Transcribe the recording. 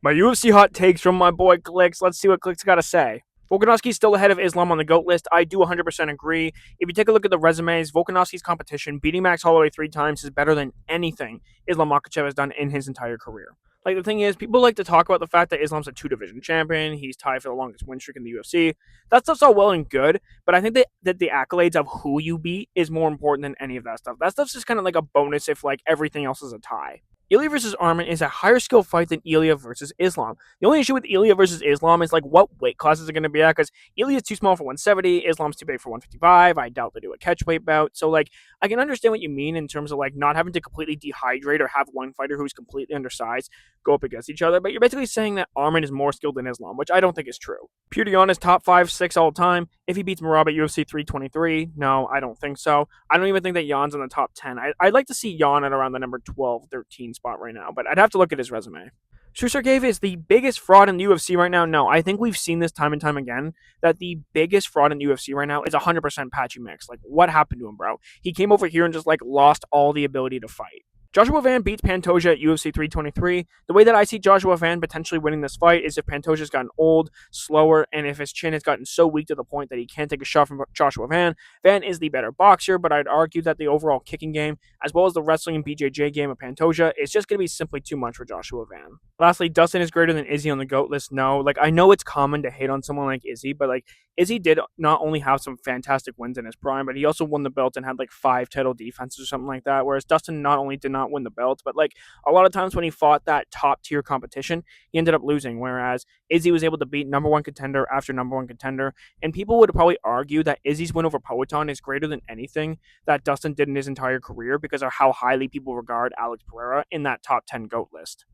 My UFC hot takes from my boy Clicks. Let's see what Clicks got to say. Volkanovski's still ahead of Islam on the GOAT list. I do 100% agree. If you take a look at the resumes, Volkanovski's competition, beating Max Holloway 3 times, is better than anything Islam Makhachev has done in his entire career. Like, the thing is, people like to talk about the fact that Islam's a two-division champion. He's tied for the longest win streak in the UFC. That stuff's all well and good, but I think that the accolades of who you beat is more important than any of that stuff. That stuff's just kind of like a bonus if, like, everything else is a tie. Ilya versus Arman is a higher skill fight than Ilya versus Islam. The only issue with Ilya versus Islam is like what weight classes are going to be at, because Ilya's too small for 170, Islam's too big for 155. I doubt they do a catchweight bout. So like I can understand what you mean in terms of like not having to completely dehydrate or have one fighter who's completely undersized go up against each other, but you're basically saying that Arman is more skilled than Islam, which I don't think is true. Pure is top 5, 6 all time. If he beats Merab at UFC 323, no, I don't think so. I don't even think that Jan's in the top 10. I'd like to see Jan at around the number 12, 13 spot right now, but I'd have to look at his resume. Sergey is the biggest fraud in the UFC right now. No, I think we've seen this time and time again that the biggest fraud in the UFC right now is 100% Patchy Mix. Like, what happened to him, bro? He came over here and just like lost all the ability to fight. Joshua Van beats Pantoja at UFC 323. The way that I see Joshua Van potentially winning this fight is if Pantoja's gotten old, slower, and if his chin has gotten so weak to the point that he can't take a shot from Joshua Van. Van is the better boxer, but I'd argue that the overall kicking game, as well as the wrestling and BJJ game of Pantoja, is just going to be simply too much for Joshua Van. Lastly, Dustin is greater than Izzy on the GOAT list. No, like I know it's common to hate on someone like Izzy, but like Izzy did not only have some fantastic wins in his prime, but he also won the belt and had like 5 title defenses or something like that. Whereas Dustin not only did not win the belt, but like a lot of times when he fought that top tier competition, he ended up losing. Whereas Izzy was able to beat number one contender after number one contender. And people would probably argue that Izzy's win over Poatan is greater than anything that Dustin did in his entire career because of how highly people regard Alex Pereira in that top 10 GOAT list.